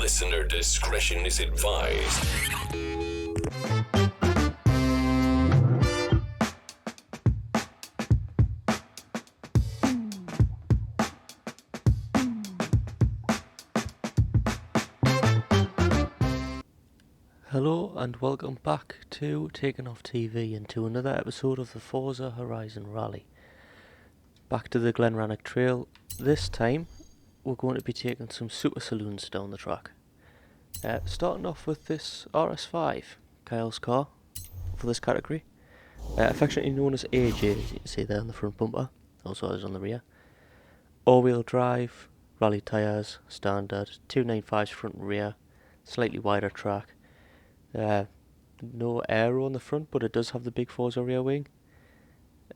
Listener discretion is advised. Hello and welcome back to TakenOffAir TV and to another episode of the Forza Horizon Rally. Back to the Glenrannoch Trail. This time we're going to be taking some super saloons down the track. Starting off with this RS5, Kyle's car for this category. Affectionately known as AJ, as you can see there on the front bumper, also as on the rear. All-wheel drive, rally tyres, standard, 295s front and rear, slightly wider track. No aero on the front, but it does have the big Forza rear wing.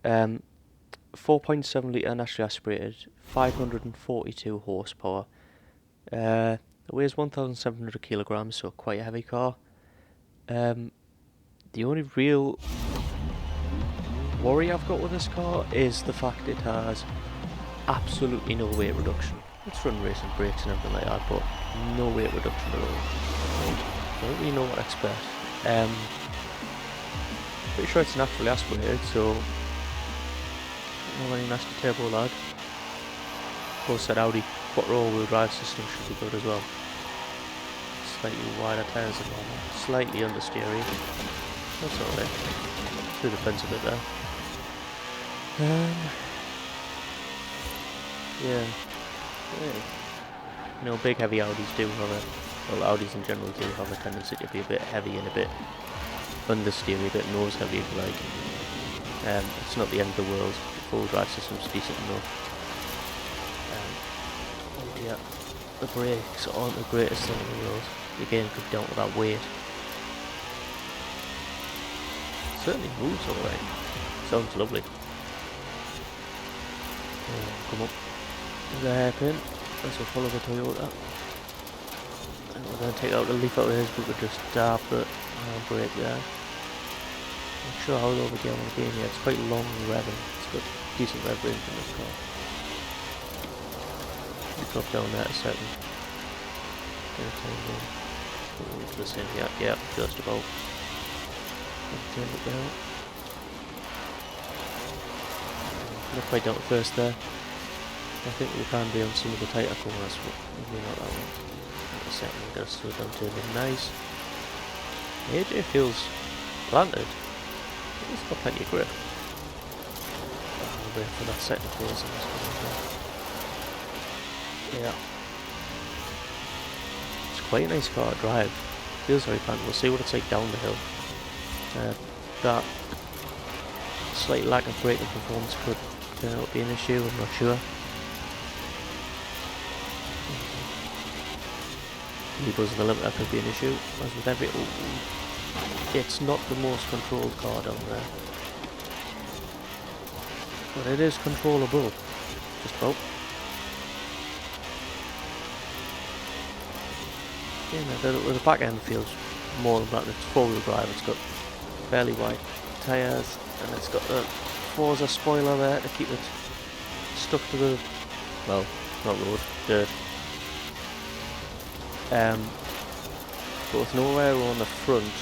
4.7 litre naturally aspirated, 542 horsepower. It weighs 1,700 kilograms, so quite a heavy car. The only real worry I've got with this car is the fact it has absolutely no weight reduction. It's run racing brakes and everything like that, but no weight reduction at all. I don't really know what to expect. Pretty sure it's naturally aspirated, so not any nasty turbo lag. Of course, that Audi quattro all-wheel drive system should be good as well. Slightly wider tyres than normal, slightly understeering. That's alright. Through the fence a bit there. Yeah. You know, big heavy Audis do have a... Well, Audis in general do have a tendency to be a bit heavy and a bit understeery, a bit nose heavy if you like. It's not the end of the world. The full drive system's decent enough. Yeah, the brakes aren't the greatest thing in the world. Again, could be down to that weight. Certainly moves alright. Sounds lovely. Come up. There's a hairpin. Let's follow the Toyota. And we're going to take out the leaf out of his, but we'll just dab the brake there. Not sure how low the gear will be in here. It's quite long revving. It's got decent rev range in this car. We'll drop down there a second. Get a turn in. To the same, yeah, just about. Turn it down. Not quite down to first there. I think we can be on some of the tighter corners, but maybe not that one. A second, we've got to slow down to a bit nice. AJ feels planted. He's got plenty of grip. I'll wait for that second phase in this one. Yeah. It's quite a nice car to drive. Feels very planted. We'll see what it's like down the hill. That slight lack of braking performance could turn out to be an issue, I'm not sure. Buzz the limiter could be an issue, as with every... It's not the most controlled car down there. But it is controllable. Just about. Yeah, the back end feels more than that. It's four-wheel drive, it's got fairly wide tyres, and it's got the Forza spoiler there to keep it stuck to the... well, not road, dirt. But with no aero on the front,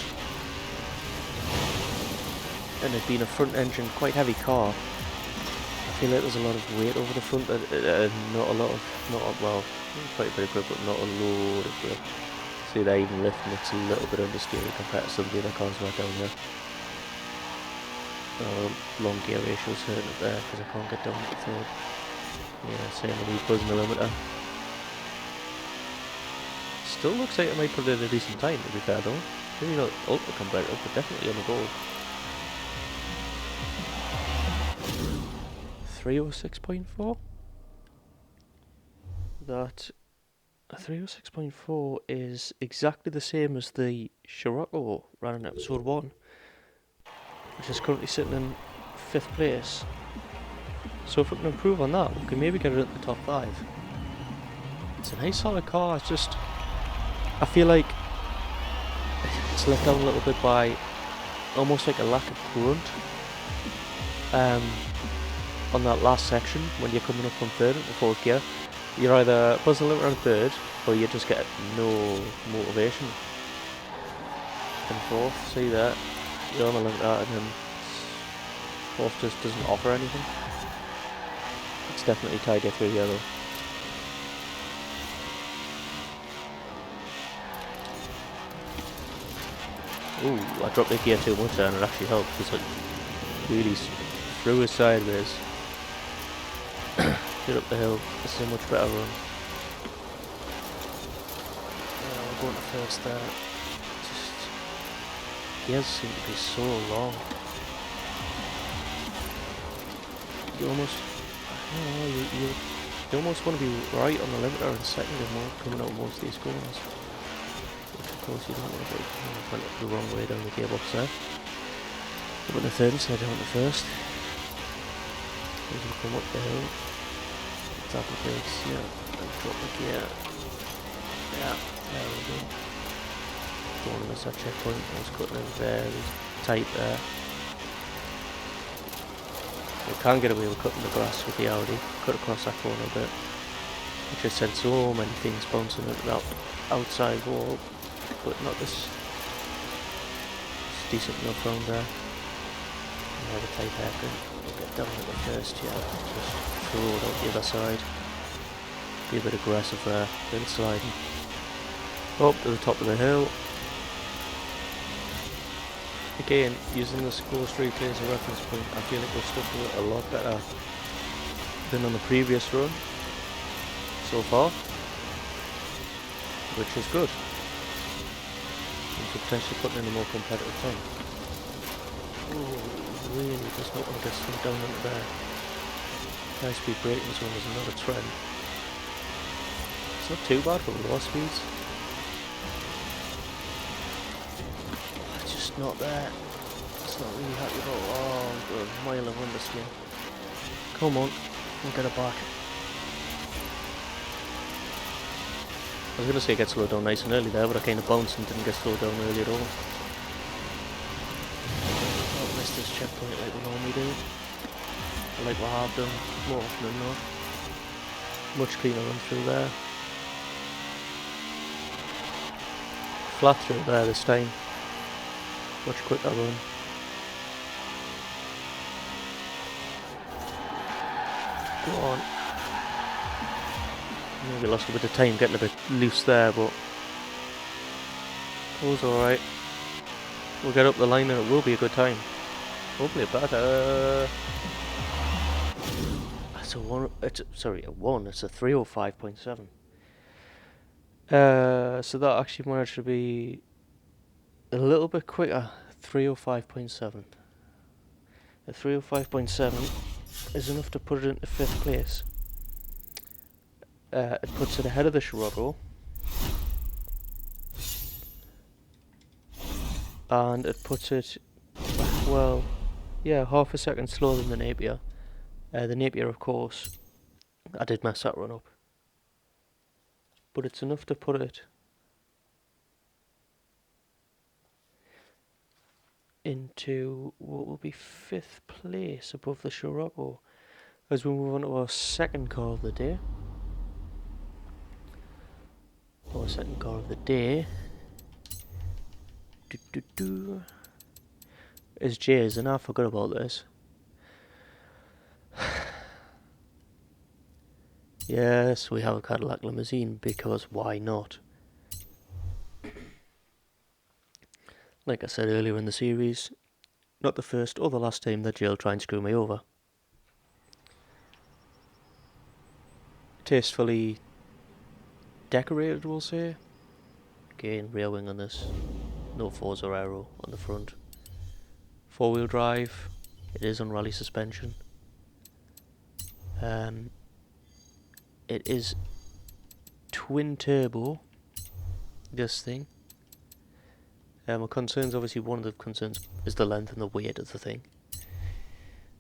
and it being a front engine, quite heavy car, I feel like there's a lot of weight over the front, not a lot of, well, quite a bit of grip, but not a load of grip. See, they're even lifting, it's a little bit understeering compared to some of the other cars right down there. Long gear ratio's hurting it there, because I can't get down to the third. Yeah, same with the buzzing the limiter. Still looks like it might put in a decent time, to be fair though. Maybe not ultra competitive, but definitely on the goal. 306.4? That 306.4 is exactly the same as the Scirocco ran in episode 1, which is currently sitting in 5th place. So if we can improve on that, we can maybe get it at the top 5. It's a nice solid car, it's just... I feel like it's let down a little bit by almost like a lack of grunt on that last section when you're coming up from third into fourth gear. You're either buzz the limiter on third, Or you just get no motivation and forth. See that? You're on the limiter and then forth just doesn't offer anything. It's definitely tidier through here though. Ooh, I dropped the gear too much there and it actually helped because it really threw us sideways. Get up the hill, this is a much better run. We're going to first there. Just, gears seem to be so long. You almost, you almost want to be right on the limiter and second and coming out of most of these corners. Which of course you don't want to do. I went the wrong way down the gearbox there. Up in the third instead down the first. As we come up the hill. Tap the brakes, yeah, and drop the gear. Yeah, there we go. Don't want to miss that checkpoint. I was cutting in very tight there. We can't get away with cutting the grass with the Audi. Cut across that corner a bit. Which has sent so many things bouncing into that outside wall. But not this. It's decent enough round there. Yeah, the tight hairpin. We'll get down at the first, yeah. Just throw it out the other side. Be a bit aggressive there. Then sliding. Up to the top of the hill. Again, using this close replay as a reference point, I feel like we've stuck to it a lot better than on the previous run so far, which is good. And for potentially putting in a more competitive time. Oh, really does not want to get slowed down into there. High speed braking zone is another trend. It's not too bad for low speeds. Not there. It's not really happy about. Oh, got a mile of understeer. Come on, we'll get it back. I was gonna say get slowed down nice and early there, but I kind of bounced and didn't get slowed down early at all. Don't miss this checkpoint like we normally do. Like we have done more often than not. Much cleaner run through there. Flat through there this time. Much quicker run. Go on. Maybe lost a bit of time getting a bit loose there, but it was alright. We'll get up the line and it will be a good time. Hopefully better. It's a 1. It's a 1. It's a 305.7. So that actually managed to be a little bit quicker. 305.7. A 305.7 is enough to put it into 5th place. It puts it ahead of the Scirocco. And it puts it, well, yeah, half a second slower than the Napier. The Napier, of course, I did mess that run up. But it's enough to put it into what will be 5th place above the Scirocco as we move on to our second car of the day. Our second car of the day is Jay's, and I forgot about this. Yes, we have a Cadillac limousine because why not? Like I said earlier in the series, not the first or the last time that Jay'll try and screw me over. Tastefully decorated, we'll say. Again, rear wing on this. No Forza Aero on the front. 4-wheel drive. It is on rally suspension. It is twin turbo. This thing. My concerns, obviously, one of the concerns is the length and the weight of the thing.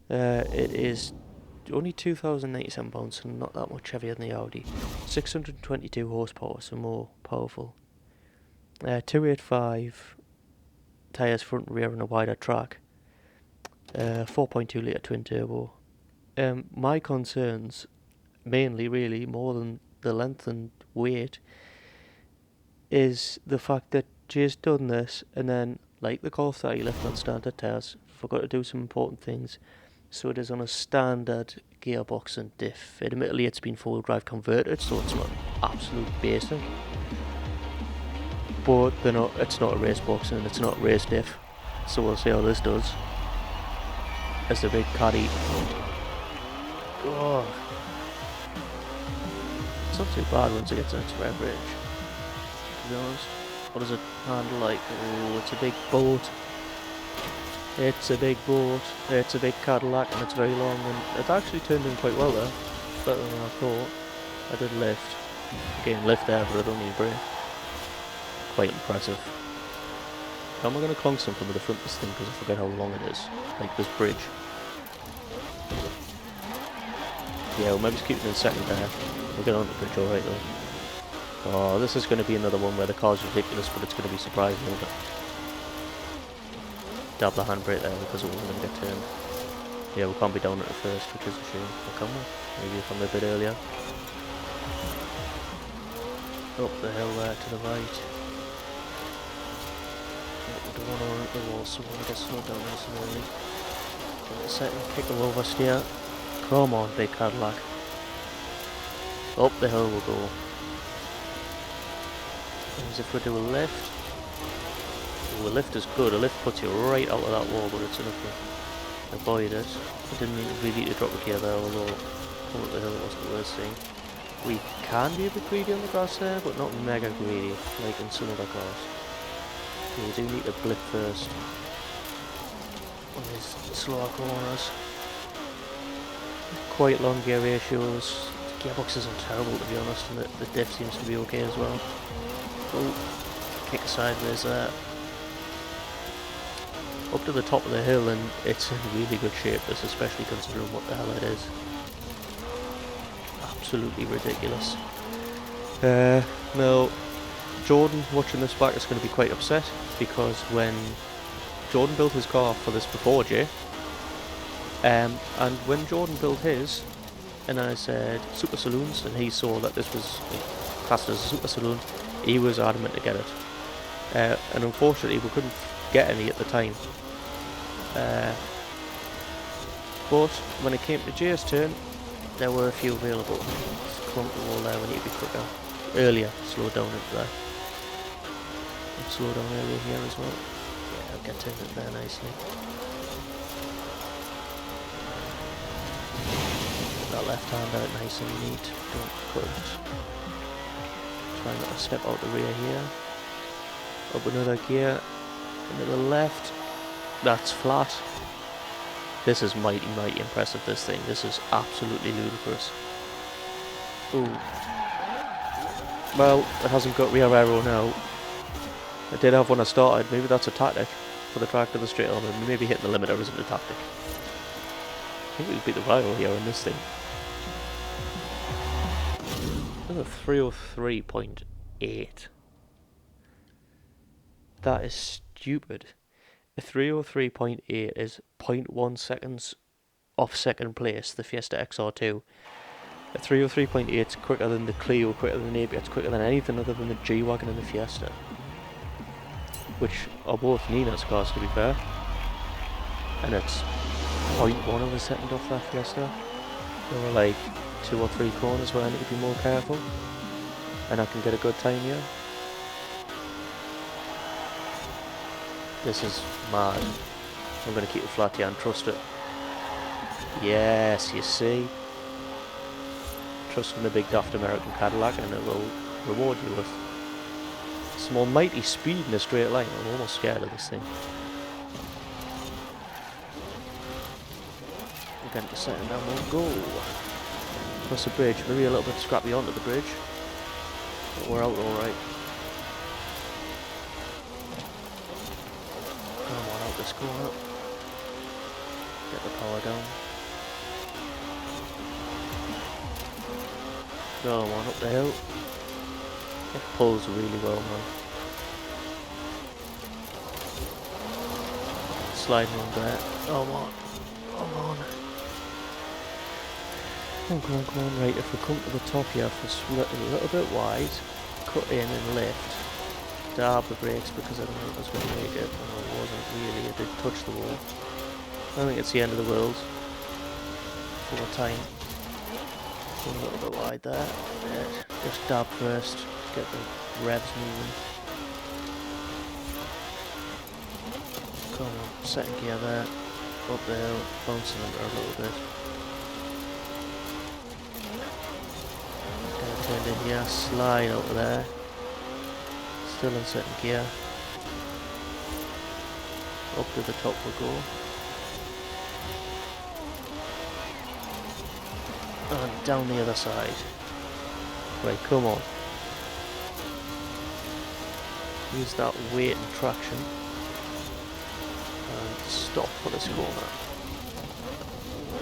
It is only 2,097 pounds, so not that much heavier than the Audi. 622 horsepower, so more powerful. 285 tyres front and rear and a wider track. 4.2 litre twin turbo. My concerns, mainly really, more than the length and weight, is the fact that Jay's done this, and then, like the Golf that he left on standard tires, forgot to do some important things. So it is on a standard gearbox and diff. Admittedly, it's been four-wheel drive converted, so it's not absolute basic. But it's not a race box and it's not a race diff. So we'll see how this does. As the big caddy. Oh. It's not too bad once it gets into red bridge, to be honest. What does it handle like? Oh, it's a big boat. It's a big boat. It's a big Cadillac and it's very long, and it actually turned in quite well there. Better than I thought. I did lift. Again, lift there, but I don't need brake. Quite impressive. How am I going to clonk something with the front of this thing because I forget how long it is? Like this bridge. Yeah, we'll maybe just keep it in second there. We'll get on the bridge alright though. Oh, this is going to be another one where the car's ridiculous, but it's going to be surprising, won't it? Dab the handbrake there because it wasn't going to get turned. Yeah, we can't be down at the first, which is a shame. Or can we? Maybe if I'm a bit earlier. Up the hill there to the right. The one over at the wall, so we're going to get slowed down nice and early. Give it a second, kick the over steer. Come on, big Cadillac. Up the hill we'll go. As if we do a lift. Ooh, a lift is good. A lift puts you right out of that wall, but it's enough to avoid it. I didn't really need to drop a gear there, although coming up the hill wasn't the worst thing. We can be a bit greedy on the grass there, but not mega greedy, like in some other cars. We do need to blip first on these slower corners. Quite long gear ratios. The gearbox isn't terrible, to be honest, and the diff seems to be okay as well. Oh, kick sideways there. Up to the top of the hill, and it's in really good shape, this, especially considering what the hell it is. Absolutely ridiculous. Now, Jordan watching this back is going to be quite upset, because when Jordan built his car for this before Jay, and when Jordan built his, and I said super saloons, and he saw that this was classed as a super saloon, he was adamant to get it. And unfortunately we couldn't get any at the time. But when it came to Jay's turn, there were a few available. Clump the wall there, we need to be quicker. Earlier, slow down into there. And slow down earlier here as well. Yeah, I'll get turned it there nicely. Get that left hand out nice and neat. Don't cut it. Try not to step out the rear here. Up another gear. Into the left. That's flat. This is mighty impressive, this thing. This is absolutely ludicrous. Ooh. Well, it hasn't got rear aero now. I did have when I started. Maybe that's a tactic for the track to the straight on, and maybe hitting the limiter isn't a tactic. I think we beat the rival here in this thing. Another 303.8. That is stupid. A 303.8 is 0.1 seconds off second place, the Fiesta XR2. A 303.8 is quicker than the Clio, quicker than the Napier, it's quicker than anything other than the G-Wagon and the Fiesta. Which are both Nina's cars, to be fair. And it's 0.1 of a second off that Fiesta. There were like 2 or 3 corners where I need to be more careful. And I can get a good time here. This is mad. I'm going to keep it flat here and trust it. Yes, you see. Trust in the big daft American Cadillac, and it will reward you with some almighty speed in a straight line. I'm almost scared of this thing. We're getting to setting down, we'll go. Across the bridge, maybe a little bit scrappy onto the bridge. But we're out alright. Come on, out this corner. Get the power down. Go on, up the hill. It pulls really well, man. Sliding on there. Come on. Come on. Come on, come on. Right, if we come to the top here, if we split it a little bit wide, cut in and lift. dab the brakes because I don't know if I was going to make it. No, it wasn't really. I did touch the wall. I don't think it's the end of the world for the time. A little bit wide there. Yeah, just dab first to get the revs moving. Come on, second gear there. Up there, bouncing under a little bit. Get it turned in here, slide out of there. Still in second gear. Up to the top we'll go. And down the other side. Right, come on. Use that weight and traction. And stop for this corner.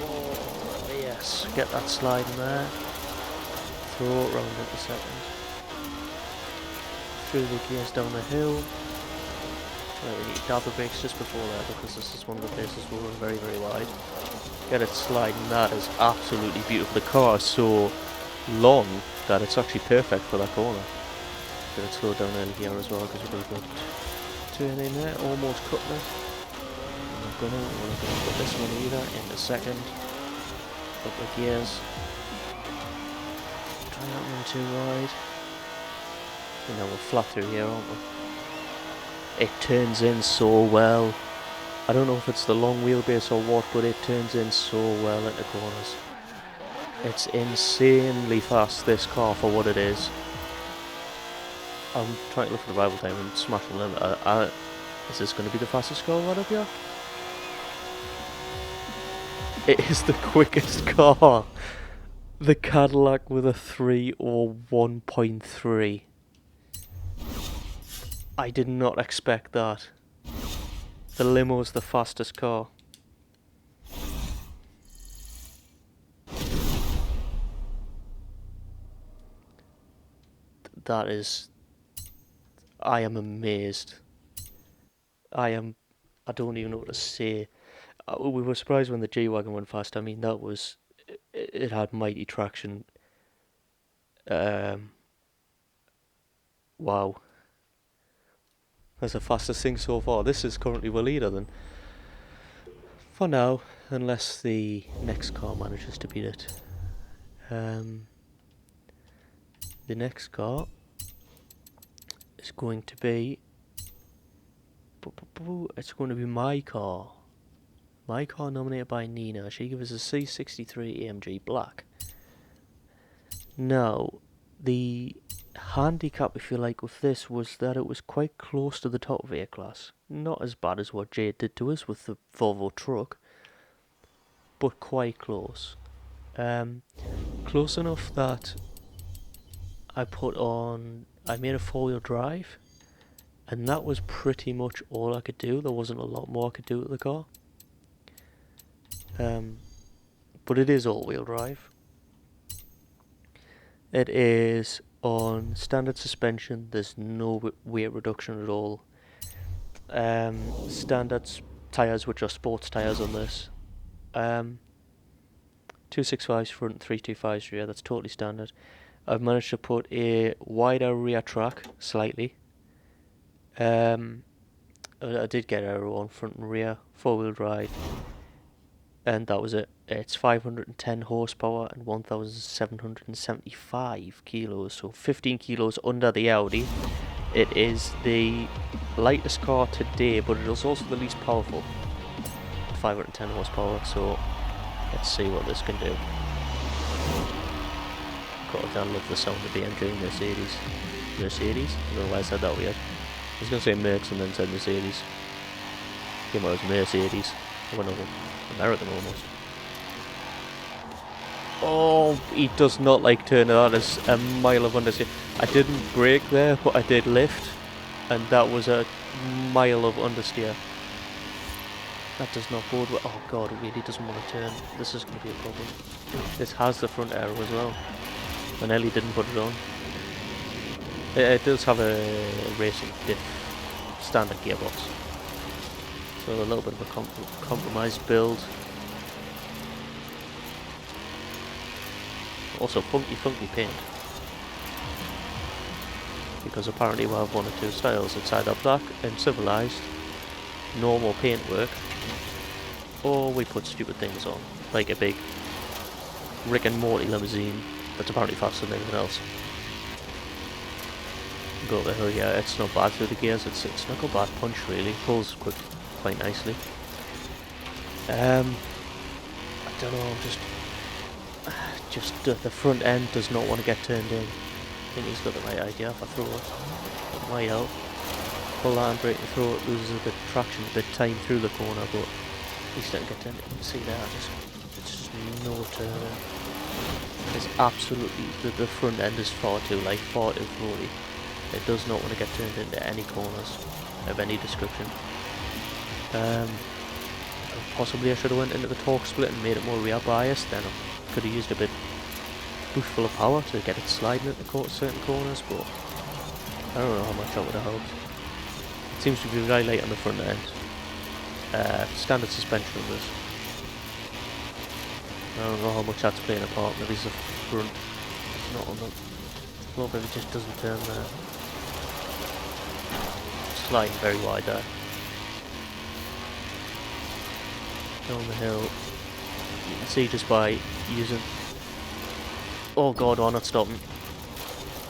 Oh, yes, get that slide in there. Throw it round at the second. Through the gears down the hill. Right, we need to dab the brakes just before there because this is one of the places we're running very, very wide. Get it sliding, that is absolutely beautiful. The car is so long that it's actually perfect for that corner. Get it slowed down early here as well because we've got turn in there, almost cutting it. We're not gonna put this one either in the second. Up the gears. Try not run too wide. And now we're flat through here, aren't we? It turns in so well. I don't know if it's the long wheelbase or what, but it turns in so well at the corners. It's insanely fast, this car, for what it is. I'm trying to look for the rival time and smash the limit. Is this going to be the fastest car right up here? It is the quickest car. The Cadillac with a 3 or 1.3. I did not expect that. The limo is the fastest car. That is... I am amazed. I don't even know what to say. We were surprised when the G-Wagon went fast. I mean, that was... It had mighty traction. Wow. That's the fastest thing so far. This is currently the leader then. For now, unless the next car manages to beat it. The next car is going to be... It's going to be my car. My car nominated by Nina. She gave us a C63 AMG Black. Now, the handicap, if you like, with this was that it was quite close to the top of A-Class. Not as bad as what Jade did to us with the Volvo truck, but quite close. Close enough that I made a 4-wheel drive, and that was pretty much all I could do. There wasn't a lot more I could do with the car. But it is all-wheel drive. It is on standard suspension. There's no weight reduction at all. Standard tyres, which are sports tyres on this. 265s front, 325s rear. That's totally standard. I've managed to put a wider rear track, slightly. I did get aero on front and rear, 4-wheel drive. And that was it. It's 510 horsepower and 1,775 kilos, so 15 kilos under the Audi. It is the lightest car today, but it is also the least powerful. 510 horsepower, so let's see what this can do. God, I love the sound of BMJ and Mercedes. Mercedes? I don't know why I said that weird. I was going to say Mercs and then said Mercedes. Came out as Mercedes. I went over American almost. Oh, he does not like turning. That is a mile of understeer. I didn't brake there, but I did lift, and that was a mile of understeer. That does not bode well. Oh god, it really doesn't want to turn. This is going to be a problem. This has the front aero as well, and Ellie didn't put it on. It does have a racing diff standard gearbox. So a little bit of a compromised build. Also funky paint. because apparently we have one or two styles. It's either black and civilised, normal paintwork, or we put stupid things on, like a big Rick and Morty limousine that's apparently faster than anything else. Go up the hill, yeah, it's not bad through the gears, it's not a bad punch really, pulls quite nicely. I don't know, just the front end does not want to get turned in. I think he's got the right idea. If I throw it, might help. Pull that and brake and throw it, loses a bit of traction, a bit of time through the corner, but he's starting to get turned in. See there, it's just no turn. It's absolutely, the front end is far too light, far too floaty. It does not want to get turned into any corners of any description. Possibly I should have went into the torque split and made it more rear biased, then I could have used a bit bushful of power to get it sliding into certain corners, but I don't know how much that would have helped. It seems to be very light on the front end. Standard suspension of this. I don't know how much that's playing a part. Maybe it's the front. It's not on the floor, maybe it just doesn't turn there. Sliding very wide there. Down the hill. You can see just by using... Oh god, I'm not stopping.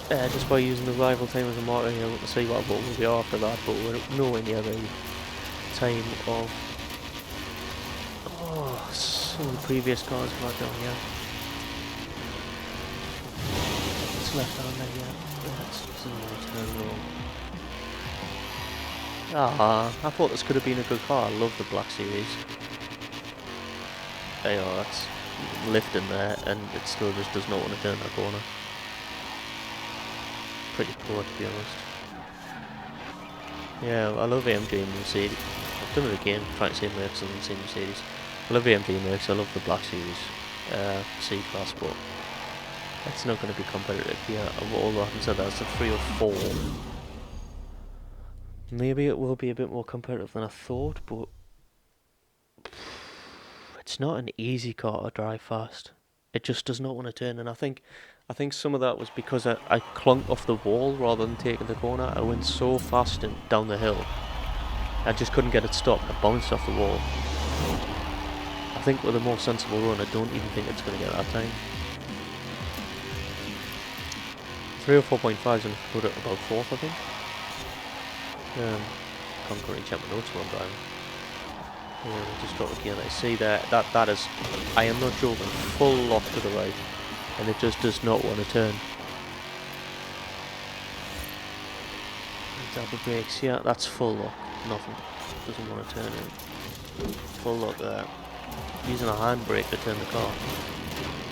Just by using the rival time as a marker here, we can see what we'll be after that, but we're nowhere near the time of some of the previous cars we've had down here. It's left down there, yeah. That's turn wrong. I thought this could have been a good car. I love the Black Series. There you are, that's lifting there, and it still just does not want to turn that corner. Pretty poor, to be honest. Yeah, I love AMG and Mercedes. I've done it again, trying to say Mercs and say Mercedes. I love AMG and Mercs, I love the Black Series C-Class, but it's not going to be competitive here. Although I haven't said that, it's a 3 or 4. Maybe it will be a bit more competitive than I thought, but it's not an easy car to drive fast. It just does not want to turn, and I think some of that was because I clunked off the wall rather than taking the corner. I went so fast and down the hill, I just couldn't get it stopped. I bounced off the wall. I think with a more sensible run, I don't even think it's going to get that time. 3 or 4.5 is going to put it about 4th, I think. Can't currently check my notes while I'm driving. Yeah, just got the gear there. See there, that is, I am not joking, full lock to the right, and it just does not want to turn. Double brakes, yeah, that's full lock, nothing, doesn't want to turn in. Full lock there. Using a handbrake to turn the car.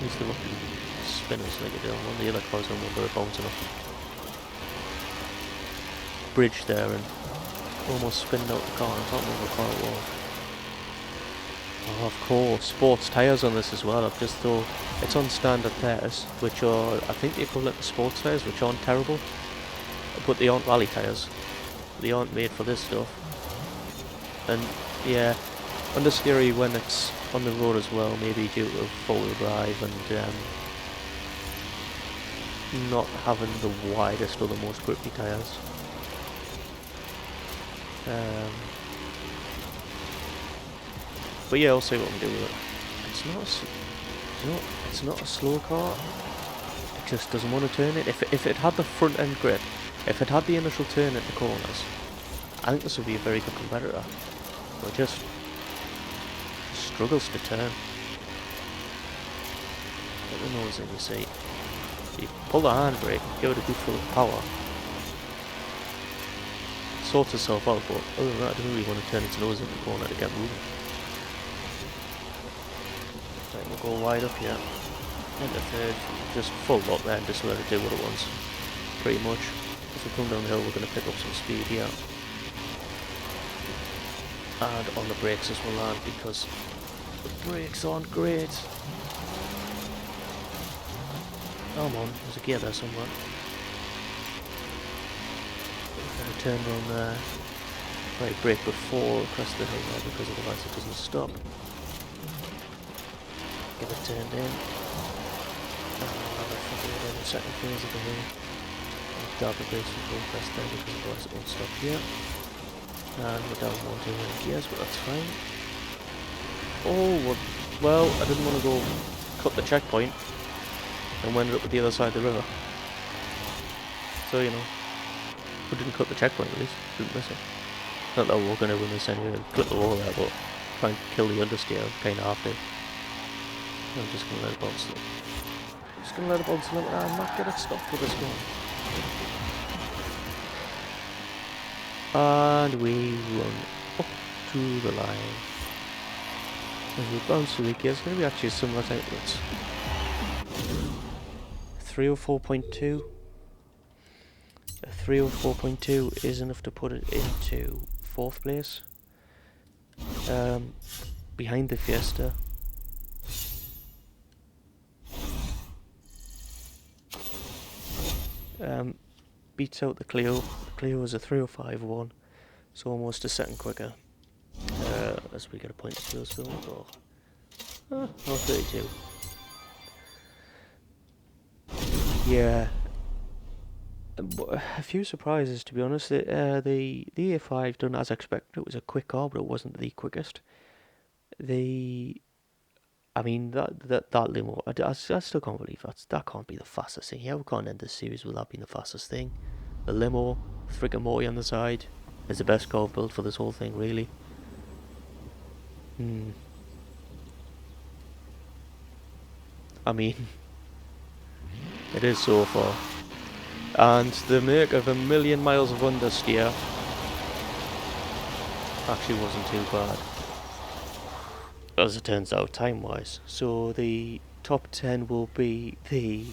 Needs to look spinners like it did on one of the other cars when we were bouncing off. Bridge there and almost spinning out the car. I can't remember what car it was. Oh, of course, sports tyres on this as well. I've just thought it's on standard tyres, which are, I think, the equivalent to sports tyres, which aren't terrible, but they aren't rally tyres. They aren't made for this stuff. And yeah, under scary when it's on the road as well, maybe due to four-wheel drive and not having the widest or the most grippy tyres. But yeah, I'll see what I'm doing with it. It's not a slow car. It just doesn't want to turn it. If it had the front end grip, if it had the initial turn at the corners, I think this would be a very good competitor. But it just struggles to turn. Let the nose in, you see. You pull the handbrake, give it a good full of power. Sorts itself out, but other than that, it doesn't really want to turn its nose in the corner to get moving. Right, we'll go wide up here. Into third, just full lock there and just let it do what it wants. Pretty much. As we come down the hill, we're going to pick up some speed here. And on the brakes as well, land, because the brakes aren't great. Come on, there's a gear there somewhere. Going to turn around there. Right, brake before across the hill there, because otherwise it doesn't stop. Get it turned in. And I'll have it in the second phase of the hill. start the base and go press there because otherwise it won't stop here. And we're down 1, 2 gears, but that's fine. Oh, well, I didn't want to go cut the checkpoint and ended up at the other side of the river. So, you know, we didn't cut the checkpoint at least, didn't miss it. Not that we're going to win this anyway, clip the wall there, but try and kill the understeer, kind of have to. I'm just going to let it bounce though. Just going to let it bounce a little and not get it stopped with this one. And we run up to the line. As we bounce through the gears, it's going to be actually similar to outlets. 304.2. A 304.2 is enough to put it into 4th place. Behind the Fiesta. Beats out the Clio. The Clio is a 305.1, so almost a second quicker. As we get a point of fuel spill. Oh, 32. Yeah. A few surprises, to be honest. The Ep5 done as expected. It was a quick car, but it wasn't the quickest. I mean, that limo, I still can't believe that can't be the fastest thing. Yeah, we can't end this series without being the fastest thing. The limo, friggin' Morty on the side, is the best car built for this whole thing, really. I mean, it is so far. And the make of 1,000,000 miles of understeer actually wasn't too bad, as it turns out, time-wise. So the top 10 will be the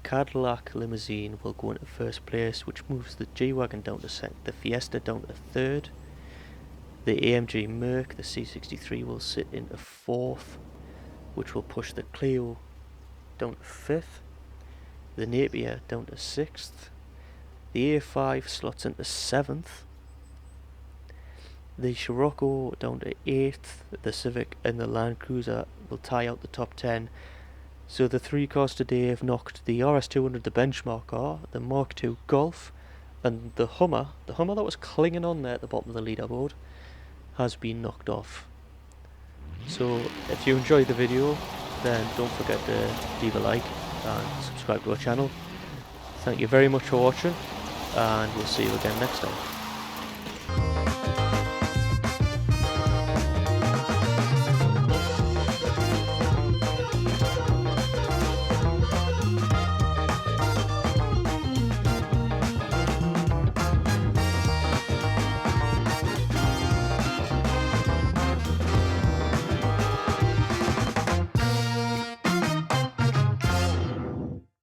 Cadillac limousine will go into 1st place, which moves the G-Wagon down to 2nd, the Fiesta down to 3rd. The AMG Merc, the C63, will sit into 4th, which will push the Clio down to 5th. The Napier down to 6th. The A5 slots into 7th. The Scirocco down to 8th. The Civic and the Land Cruiser will tie out the top 10. So the 3 cars today have knocked the RS200, the benchmark car, the Mark II Golf, and the Hummer that was clinging on there at the bottom of the leaderboard, has been knocked off. So if you enjoyed the video, then don't forget to leave a like and subscribe to our channel. Thank you very much for watching, and we'll see you again next time.